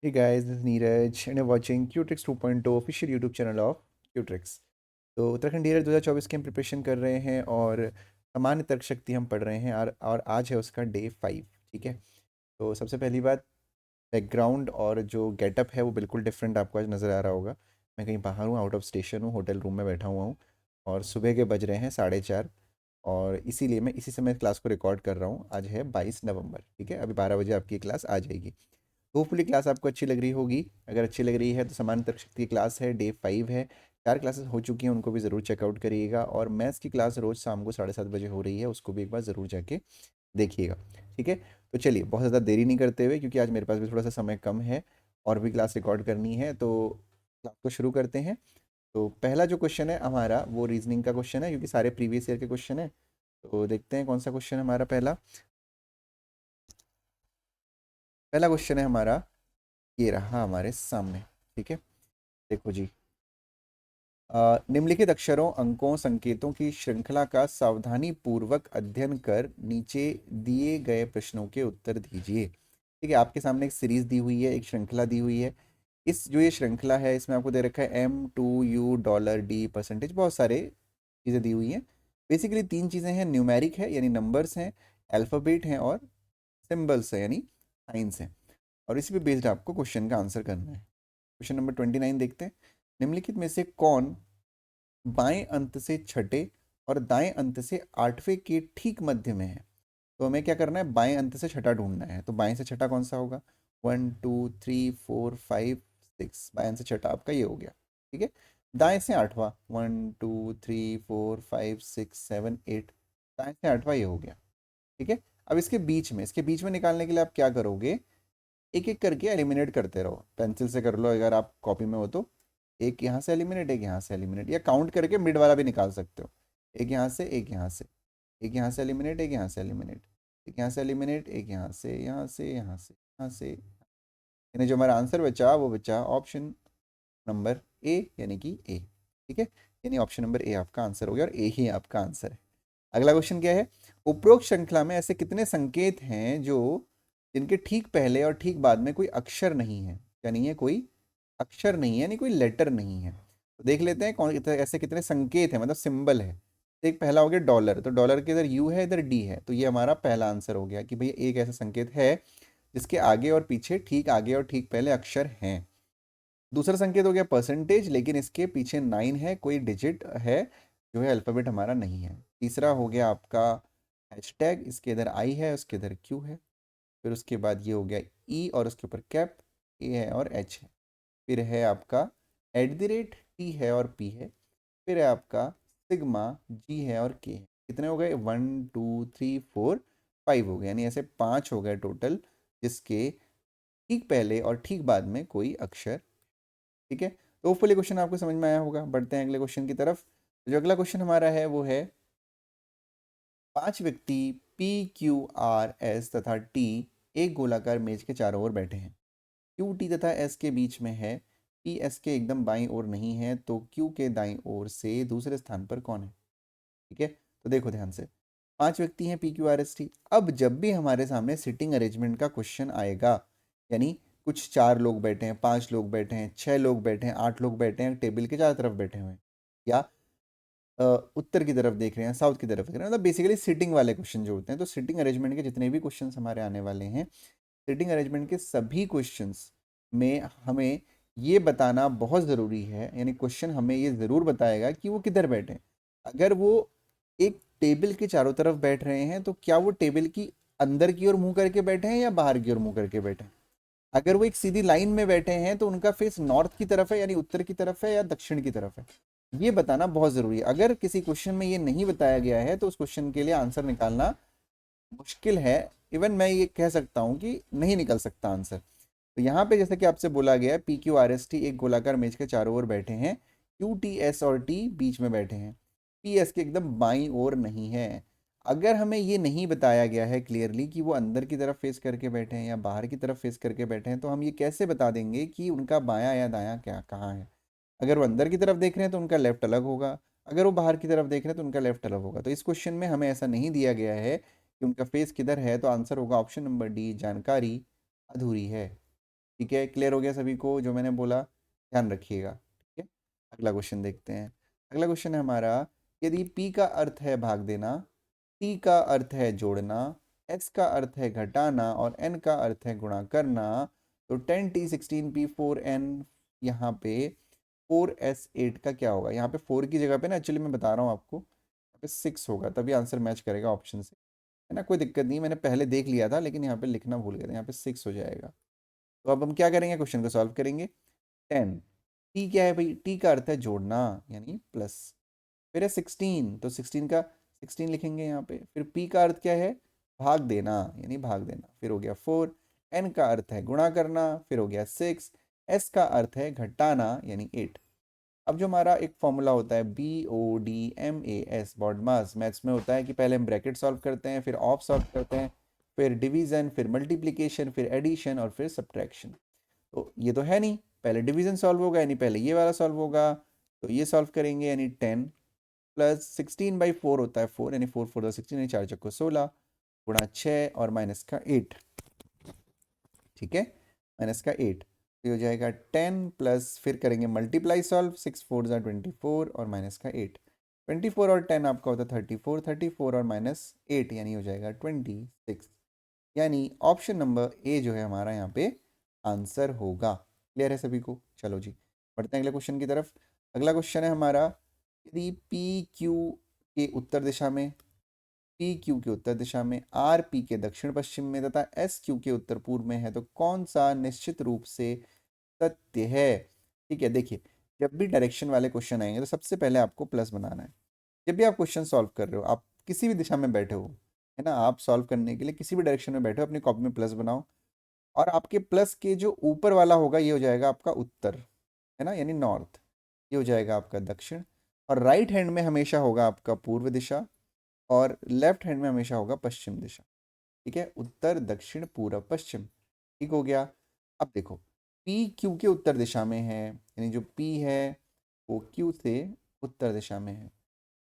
Hey guys, this is Neeraj and you're watching Qtrix 2.0 official YouTube channel of Qtrix। तो Uttarakhand DElEd 2024 की हम preparation कर रहे हैं और सामान्य तर्क शक्ति हम पढ़ रहे हैं और आज है उसका डे 5। ठीक है। तो सबसे पहली बात, बैकग्राउंड और जो गेटअप है वो बिल्कुल डिफरेंट आपको आज नज़र आ रहा होगा। मैं कहीं बाहर हूँ, आउट ऑफ स्टेशन हूँ, होटल रूम में बैठा हुआ हूँ और सुबह के बज रहे हैं 4:30 और इसीलिए मैं इसी समय क्लास को रिकॉर्ड कर रहा हूँ। आज है 22 नवंबर। ठीक है, अभी 12 बजे आपकी क्लास आ जाएगी। होपफुली क्लास आपको अच्छी लग रही होगी। अगर अच्छी लग रही है तो समान तर्क शक्ति की क्लास है, डे 5 है। 4 क्लासेस हो चुकी हैं, उनको भी ज़रूर चेकआउट करिएगा और मैथ्स की क्लास रोज़ शाम को 7:30 बजे हो रही है, उसको भी एक बार ज़रूर जाके देखिएगा। ठीक है। तो चलिए बहुत ज़्यादा देरी नहीं करते हुए, क्योंकि आज मेरे पास भी थोड़ा सा समय कम है और भी क्लास रिकॉर्ड करनी है, तो क्लास को शुरू करते हैं। तो पहला जो क्वेश्चन है हमारा वो रीजनिंग का क्वेश्चन है, क्योंकि सारे प्रीवियस ईयर के क्वेश्चन है। तो देखते हैं कौन सा क्वेश्चन है हमारा। पहला पहला क्वेश्चन है हमारा, ये रहा हमारे सामने। ठीक है, देखो जी। निम्नलिखित अक्षरों, अंकों, संकेतों की श्रृंखला का सावधानी पूर्वक अध्ययन कर नीचे दिए गए प्रश्नों के उत्तर दीजिए। ठीक है, आपके सामने एक सीरीज दी हुई है, एक श्रृंखला दी हुई है। इस जो ये श्रृंखला है इसमें आपको दे रखा है M2U डॉलर डी परसेंटेज, बहुत सारे चीज़ें दी हुई हैं। बेसिकली तीन चीज़ें हैं, न्यूमेरिक है यानी नंबर्स हैं, अल्फ़ाबेट हैं और सिंबल्स है यानी साइंस हैं। और इसी पे बेस्ड आपको क्वेश्चन का आंसर करना है। क्वेश्चन नंबर 29 देखते हैं। निम्नलिखित में से कौन बाएं अंत से छठे और दाएं अंत से आठवें के ठीक मध्य में है? तो हमें क्या करना है, बाएं अंत से छठा ढूंढना है। तो बाएं से छठा कौन सा होगा? 1 2 3 4 5 6, बाएं से छठा आपका ये हो गया। ठीक है। दाएं से आठवां, 1 2 3 4 5 6 7 8, दाएं से आठवां ये हो गया। ठीक है। अब इसके बीच में निकालने के लिए आप क्या करोगे, एक एक करके एलिमिनेट करते रहो। पेंसिल से कर लो अगर आप कॉपी में हो तो, एक यहाँ से एलिमिनेट, एक यहाँ से एलिमिनेट, या काउंट करके मिड वाला भी निकाल सकते हो। एक यहाँ से, एक यहाँ से, एक यहाँ से एलिमिनेट, एक यहाँ से एलिमिनेट, एक यहाँ से एलिमिनेट, एक यहाँ से, यहाँ से, यहाँ से, यहाँ से, यानी जो हमारा आंसर बचा वो बचा ऑप्शन नंबर ए, यानी कि ए। ठीक है, यानी ऑप्शन नंबर ए आपका आंसर हो गया और ए ही आपका आंसर है। अगला क्वेश्चन क्या है, उपरोक्त श्रृंखला में ऐसे कितने संकेत हैं जो जिनके ठीक पहले और ठीक बाद में कोई अक्षर नहीं है? क्या नहीं है? कोई अक्षर नहीं है, यानी कोई लेटर नहीं है। तो देख लेते हैं कौन ऐसे कितने संकेत हैं, मतलब सिंबल है। एक पहला हो गया डॉलर, तो डॉलर के इधर यू है, इधर डी है, तो ये हमारा पहला आंसर हो गया कि भाई एक ऐसा संकेत है जिसके आगे और पीछे, ठीक आगे और ठीक पहले अक्षर हैं। दूसरा संकेत हो गया परसेंटेज, लेकिन इसके पीछे 9 है, कोई डिजिट है जो है अल्फ़ाबेट हमारा नहीं है। तीसरा हो गया आपका हैशटैग, इसके इधर आई है, उसके इधर क्यू है। फिर उसके बाद ये हो गया ई और उसके ऊपर कैप, ए है और एच है। फिर है आपका @, टी है और पी है। फिर है आपका सिग्मा, जी है और के है। कितने हो गए? 1 2 3 4 5 हो गए, यानी ऐसे 5 हो गए टोटल, जिसके ठीक पहले और ठीक बाद में कोई अक्षर। ठीक है। तो होपफुली क्वेश्चन आपको समझ में आया होगा। बढ़ते हैं अगले क्वेश्चन की तरफ। जो अगला क्वेश्चन हमारा है वो है, 5 व्यक्ति PQRS तथा T एक गोलाकार मेज के चारों ओर बैठे हैं। QT तथा S के बीच में है, PS के एकदम बाईं ओर नहीं है, तो Q के दाईं ओर से दूसरे स्थान पर कौन है? ठीक है। तो देखो ध्यान से, 5 व्यक्ति हैं PQRST। अब जब भी हमारे सामने सिटिंग अरेंजमेंट का क्वेश्चन आएगा, यानी कुछ 4 लोग बैठे हैं, 5 लोग बैठे हैं, 6 लोग बैठे हैं, 8 लोग बैठे हैं, टेबल के चारों तरफ बैठे हुए हैं, या उत्तर की तरफ देख रहे हैं, साउथ की तरफ देख रहे हैं, मतलब बेसिकली सिटिंग वाले क्वेश्चन जो होते हैं। तो सिटिंग अरेंजमेंट के जितने भी क्वेश्चंस हमारे आने वाले हैं, सिटिंग अरेंजमेंट के सभी क्वेश्चंस में हमें ये बताना बहुत ज़रूरी है, यानी क्वेश्चन हमें ये ज़रूर बताएगा कि वो किधर बैठे हैं। अगर वो एक टेबल के चारों तरफ बैठ रहे हैं तो क्या वो टेबल की अंदर की ओर मुंह करके बैठे हैं या बाहर की ओर मुंह करके बैठे हैं? अगर वो एक सीधी लाइन में बैठे हैं तो उनका फेस नॉर्थ की तरफ है, यानी उत्तर की तरफ है, या दक्षिण की तरफ है, ये बताना बहुत ज़रूरी है। अगर किसी क्वेश्चन में ये नहीं बताया गया है तो उस क्वेश्चन के लिए आंसर निकालना मुश्किल है। इवन मैं ये कह सकता हूँ कि नहीं निकल सकता आंसर। तो यहाँ पे जैसे कि आपसे बोला गया है, PQRST एक गोलाकार मेज के चारों ओर बैठे हैं, QTS और T बीच में बैठे हैं, PS के एकदम बाईं ओर नहीं है। अगर हमें ये नहीं बताया गया है क्लियरली कि वो अंदर की तरफ फेस करके बैठे हैं या बाहर की तरफ फेस करके बैठे हैं, तो हम ये कैसे बता देंगे कि उनका बायां या दायां क्या कहाँ है? अगर वो अंदर की तरफ देख रहे हैं तो उनका लेफ्ट अलग होगा, अगर वो बाहर की तरफ देख रहे हैं तो उनका लेफ्ट अलग होगा। तो इस क्वेश्चन में हमें ऐसा नहीं दिया गया है कि उनका फेस किधर है, तो आंसर होगा ऑप्शन नंबर डी, जानकारी अधूरी है। ठीक है, क्लियर हो गया सभी को जो मैंने बोला, ध्यान रखिएगा। ठीक है, अगला क्वेश्चन देखते हैं। अगला क्वेश्चन है हमारा, यदि P का अर्थ है भाग देना, T का अर्थ है जोड़ना, S का अर्थ है घटाना और N का अर्थ है गुणा करना, तो 10T 16P 4N यहाँ पे 4S 8 का क्या होगा? यहाँ पे 4 की जगह पे ना, एक्चुअली मैं बता रहा हूँ आपको, यहाँ पे 6 होगा, तभी आंसर मैच करेगा ऑप्शन से, है ना। कोई दिक्कत नहीं, मैंने पहले देख लिया था लेकिन यहाँ पे लिखना भूल गया था, यहाँ पे 6 हो जाएगा। तो अब हम क्या करेंगे, क्वेश्चन को सॉल्व करेंगे। 10, टी क्या है भाई? टी का अर्थ है जोड़ना यानी प्लस, फिर है 16, तो 16 का 16 लिखेंगे यहाँ पे। फिर पी का अर्थ क्या है? भाग देना यानी भाग देना, फिर हो गया 4। एन का अर्थ है गुणा करना, फिर हो गया 6। एस का अर्थ है घटाना यानी 8। अब जो हमारा एक फॉर्मूला होता है BODMAS, बॉड मास, मैथ्स में होता है कि पहले हम ब्रैकेट सॉल्व करते हैं, फिर ऑफ सॉल्व करते हैं, फिर डिवीजन, फिर मल्टीप्लिकेशन, फिर एडिशन और फिर सब्ट्रैक्शन। तो ये तो है नहीं, पहले डिवीजन सॉल्व होगा यानी पहले ये वाला सॉल्व होगा, तो ये सॉल्व करेंगे यानी 10 प्लस 16/4 होता है 4, यानी 4 4 16 यानी 4 चक्को 16 गुणा 6 और माइनस का 8। ठीक है, माइनस का 8, तो ये हो जाएगा 10 प्लस, फिर करेंगे मल्टीप्लाई सॉल्व, 6 4 24 और माइनस का 8। 24 और 10 आपका होता है 34, 34 और माइनस 8 यानी हो जाएगा 26, यानी ऑप्शन नंबर ए जो है हमारा यहाँ पे आंसर होगा। क्लियर है सभी को? चलो जी, बढ़ते हैं अगले क्वेश्चन की तरफ। अगला क्वेश्चन है हमारा, यदि पी क्यू के उत्तर दिशा में, पी क्यू के उत्तर दिशा में, आर पी के दक्षिण पश्चिम में तथा एस क्यू के उत्तर पूर्व में है, तो कौन सा निश्चित रूप से सत्य है? ठीक है, देखिए, जब भी डायरेक्शन वाले क्वेश्चन आएंगे तो सबसे पहले आपको प्लस बनाना है। जब भी आप क्वेश्चन सॉल्व कर रहे हो, आप किसी भी दिशा में बैठे हो, है ना, आप सॉल्व करने के लिए किसी भी डायरेक्शन में बैठे हो, अपनी कॉपी में प्लस बनाओ, और आपके प्लस के जो ऊपर वाला होगा ये हो जाएगा आपका उत्तर, है ना, यानी नॉर्थ। ये हो जाएगा आपका दक्षिण, और राइट हैंड में हमेशा होगा आपका पूर्व दिशा, और लेफ्ट हैंड में हमेशा होगा पश्चिम दिशा। ठीक है, उत्तर दक्षिण पूर्व पश्चिम, ठीक हो गया। अब देखो, पी क्यू के उत्तर दिशा में है, यानी जो पी है वो क्यू से उत्तर दिशा में है।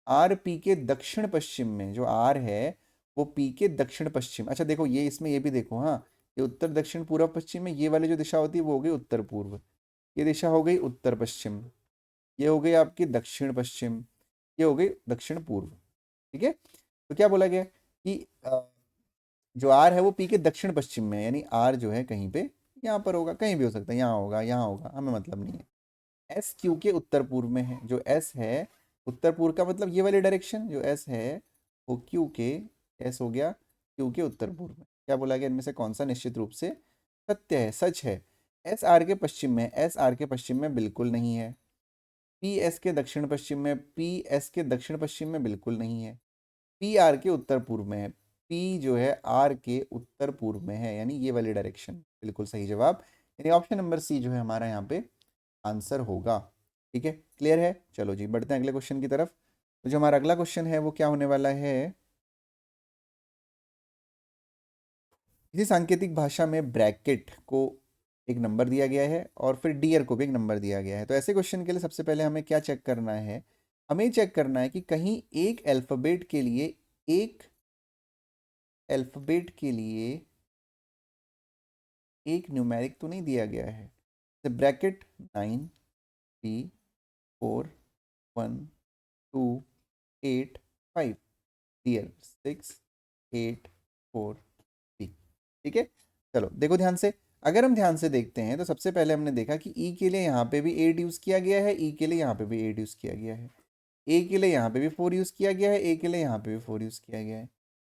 आर पी के दक्षिण पश्चिम में, जो आर है वो पी के दक्षिण पश्चिम, अच्छा देखो ये इसमें ये भी देखो, हाँ, ये उत्तर दक्षिण पूर्व पश्चिम में, ये वाली जो दिशा होती है वो हो गई उत्तर पूर्व, ये दिशा हो गई उत्तर पश्चिम, ये हो गई आपकी दक्षिण पश्चिम, ये हो गई दक्षिण पूर्व। ठीक है, तो क्या बोला गया कि जो आर है वो पी के दक्षिण पश्चिम में है, यानी आर जो है कहीं पे यहाँ पर होगा, कहीं भी हो सकता है, यहाँ होगा, हमें मतलब नहीं है। एस क्यू के उत्तर पूर्व में है, जो एस है उत्तर पूर्व का मतलब ये वाली डायरेक्शन, जो एस है वो क्यू के, एस हो गया क्यू के उत्तर पूर्व में। क्या बोला गया, इनमें से कौन सा निश्चित रूप से सत्य है, सच है? एस आर के पश्चिम में, एस आर के पश्चिम में बिल्कुल नहीं है। पी एस के दक्षिण पश्चिम में, पी एस के दक्षिण पश्चिम में बिल्कुल नहीं है। पी आर के उत्तर पूर्व में है, पी जो है आर के उत्तर पूर्व में है, यानी ये वाली डायरेक्शन, बिल्कुल सही जवाब, यानी ऑप्शन नंबर सी जो है हमारा यहाँ पे आंसर होगा। ठीक है, क्लियर है? चलो जी, बढ़ते हैं अगले क्वेश्चन की तरफ। तो जो हमारा अगला क्वेश्चन है वो क्या होने वाला है, किसी सांकेतिक भाषा में ब्रैकेट को एक नंबर दिया गया है और फिर डियर को भी एक नंबर दिया गया है। तो ऐसे क्वेश्चन के लिए सबसे पहले हमें क्या चेक करना है, हमें चेक करना है कि कहीं एक अल्फ़ाबेट के लिए, एक अल्फ़ाबेट के लिए एक न्यूमेरिक तो नहीं दिया गया है। तो ब्रैकेट 9 3 4 1 2 8 5, डियर 6 8 4 3। ठीक है, चलो देखो ध्यान से, अगर हम ध्यान से देखते हैं तो सबसे पहले हमने देखा कि ई के लिए यहाँ पे भी 8 यूज़ किया गया है, ई के लिए यहाँ पे भी 8 यूज़ किया गया है, ए के लिए यहाँ पे भी 4 यूज़ किया गया है, ए के लिए यहाँ पे भी 4 यूज़ किया गया है,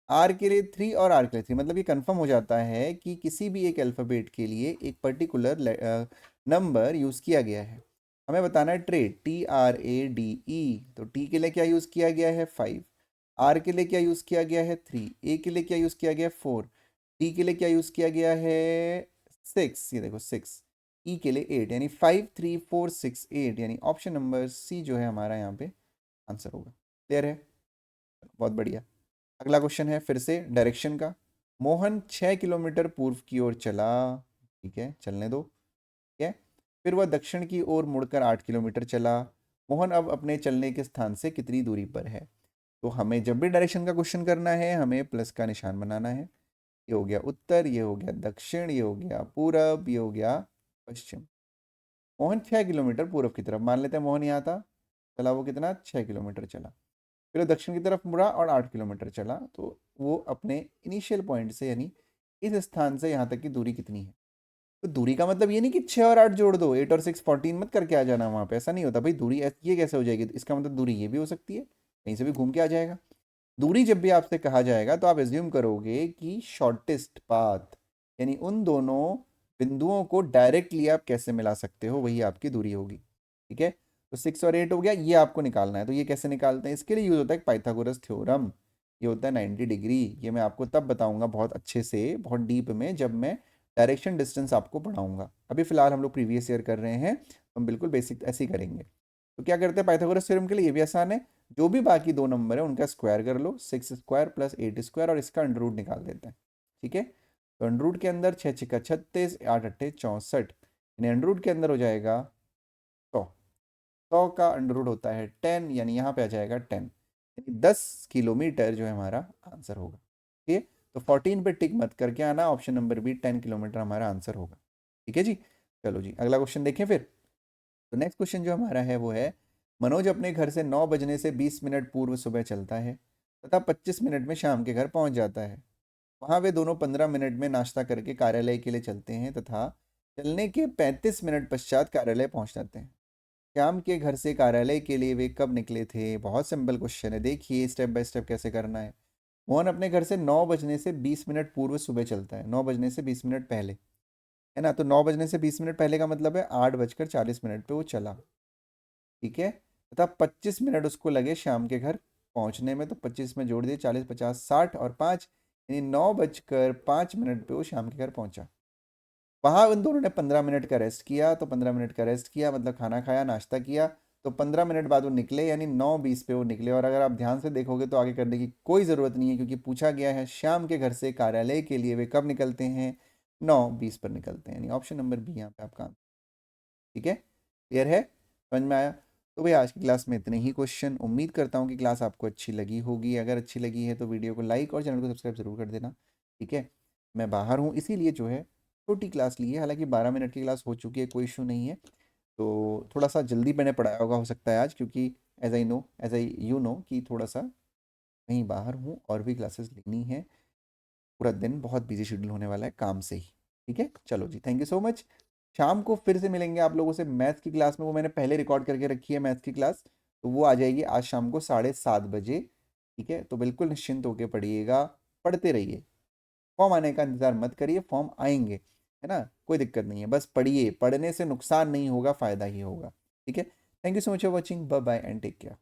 आर के लिए 3 और आर के लिए 3, मतलब ये कंफर्म हो जाता है कि किसी भी एक अल्फ़ाबेट के लिए एक पर्टिकुलर नंबर यूज़ किया गया है। हमें बताना है ट्रेड, TRADE, तो टी के लिए क्या यूज़ किया गया है 5, आर के लिए क्या यूज़ किया गया है 3, ए के लिए क्या यूज़ किया गया है 4, डी के लिए क्या यूज़ किया गया है 6, ये देखो 6, ई के लिए 8, यानी 5 3 4 6 8, यानी ऑप्शन नंबर सी जो है हमारा यहाँ पे आंसर होगा। क्लियर है? बहुत बढ़िया। अगला क्वेश्चन है फिर से डायरेक्शन का। मोहन 6 किलोमीटर पूर्व की ओर चला, ठीक है, चलने दो, ठीक है, फिर वह दक्षिण की ओर मुड़कर 8 किलोमीटर चला। मोहन अब अपने चलने के स्थान से कितनी दूरी पर है? तो हमें जब भी डायरेक्शन का क्वेश्चन करना है हमें प्लस का निशान बनाना है। ये हो गया उत्तर, ये हो गया दक्षिण, ये हो गया पूरब, ये हो गया पश्चिम। मोहन 6 किलोमीटर पूर्व की तरफ, मान लेते हैं मोहन यहाँ था, चला वो कितना 6 किलोमीटर चला, फिर वो दक्षिण की तरफ मुड़ा और 8 किलोमीटर चला, तो वो अपने इनिशियल पॉइंट से यानी इस स्थान से यहाँ तक की दूरी कितनी है। तो दूरी का मतलब ये नहीं कि 6 और 8 जोड़ दो, 8 और 6 14 मत करके आ जाना वहाँ पे, ऐसा नहीं होता भाई। दूरी ये कैसे हो जाएगी, तो इसका मतलब दूरी ये भी हो सकती है, कहीं से भी घूम के आ जाएगा। दूरी जब भी आपसे कहा जाएगा तो आप एज्यूम करोगे कि शॉर्टेस्ट पाथ, यानी उन दोनों बिंदुओं को डायरेक्टली आप कैसे मिला सकते हो, वही आपकी दूरी होगी। ठीक है, तो 6 और 8 हो गया, ये आपको निकालना है। तो ये कैसे निकालते हैं, इसके लिए यूज होता है पाइथागोरस थ्योरम। ये होता है 90 डिग्री। ये मैं आपको तब बताऊंगा बहुत अच्छे से, बहुत डीप में, जब मैं डायरेक्शन डिस्टेंस आपको पढ़ाऊंगा। अभी फिलहाल हम लोग प्रीवियस ईयर कर रहे हैं, तो हम बिल्कुल बेसिक ऐसे ही करेंगे। तो क्या करते हैं पाइथागोरस थ्योरम के लिए, ये भी आसान है, जो भी बाकी दो नंबर है उनका स्क्वायर कर लो, 6 स्क्वायर प्लस 8 स्क्वायर, और इसका अंडर रूट निकाल देते हैं। ठीक है, तो अंडर रूट के अंदर 6 6 36, 8 8 64, यानी अंडर रूट के अंदर हो जाएगा 100। 100 का अंडर रूट होता है 10, यानी यहाँ पे आ जाएगा 10, यानी 10 किलोमीटर जो है हमारा आंसर होगा। ठीक है, तो 14 पे टिक मत करके आना, ऑप्शन नंबर बी 10 किलोमीटर हमारा आंसर होगा। ठीक है जी, चलो जी अगला क्वेश्चन देखें फिर। तो नेक्स्ट क्वेश्चन जो हमारा है वो है, मनोज अपने घर से 9 बजने से 20 मिनट पूर्व सुबह चलता है तथा 25 मिनट में शाम के घर पहुंच जाता है। वहां वे दोनों 15 मिनट में नाश्ता करके कार्यालय के लिए चलते हैं तथा चलने के 35 मिनट पश्चात कार्यालय पहुंच जाते हैं। श्याम के घर से कार्यालय के लिए वे कब निकले थे। बहुत सिंपल क्वेश्चन है, देखिए स्टेप बाय स्टेप कैसे करना है। मोहन अपने घर से 9 बजने से 20 मिनट पूर्व सुबह चलता है, 9 बजने से 20 मिनट पहले, है ना। तो 9 बजने से 20 मिनट पहले का मतलब है 8 बजकर 40 मिनट पे वो चला। ठीक है, तथा 25 मिनट उसको लगे शाम के घर पहुंचने में, तो 25 में जोड़ दिए 40 50 60 और 5, यानी 9 बजकर 5 मिनट पे वो शाम के घर पहुंचा। वहां उन दोनों ने 15 मिनट का रेस्ट किया, तो 15 मिनट का रेस्ट किया मतलब खाना खाया नाश्ता किया, तो 15 मिनट बाद वो निकले, यानी 9:20 पे वो निकले। और अगर आप ध्यान से देखोगे तो आगे करने की कोई ज़रूरत नहीं है, क्योंकि पूछा गया है शाम के घर से कार्यालय के लिए वे कब निकलते हैं, 9:20 पर निकलते हैं, यानी ऑप्शन नंबर बी यहाँ पे आपका। ठीक है, क्लियर है, समझ में आया। तो भाई आज की क्लास में इतने ही क्वेश्चन। उम्मीद करता हूँ कि क्लास आपको अच्छी लगी होगी। अगर अच्छी लगी है तो वीडियो को लाइक और चैनल को सब्सक्राइब जरूर कर देना। ठीक है, मैं बाहर हूँ इसीलिए जो है छोटी क्लास ली है, हालांकि 12 मिनट की क्लास हो चुकी है, कोई इशू नहीं है। तो थोड़ा सा जल्दी मैंने पढ़ाया होगा हो सकता है आज, क्योंकि एज आई यू नो कि थोड़ा सा कहीं बाहर हूँ और भी क्लासेस लेनी है। पूरा दिन बहुत बिजी शेड्यूल होने वाला है काम से ही। ठीक है, चलो जी, थैंक यू सो मच। शाम को फिर से मिलेंगे आप लोगों से मैथ्स की क्लास में, वो मैंने पहले रिकॉर्ड करके रखी है मैथ्स की क्लास, तो वो आ जाएगी आज शाम को 7:30 बजे। ठीक है, तो बिल्कुल निश्चिंत होकर पढ़िएगा, पढ़ते रहिए, फॉर्म आने का इंतजार मत करिए, फॉर्म आएंगे, है ना, कोई दिक्कत नहीं है, बस पढ़िए, पढ़ने से नुकसान नहीं होगा, फ़ायदा ही होगा। ठीक है, thank you so much for watching, bye bye and take care.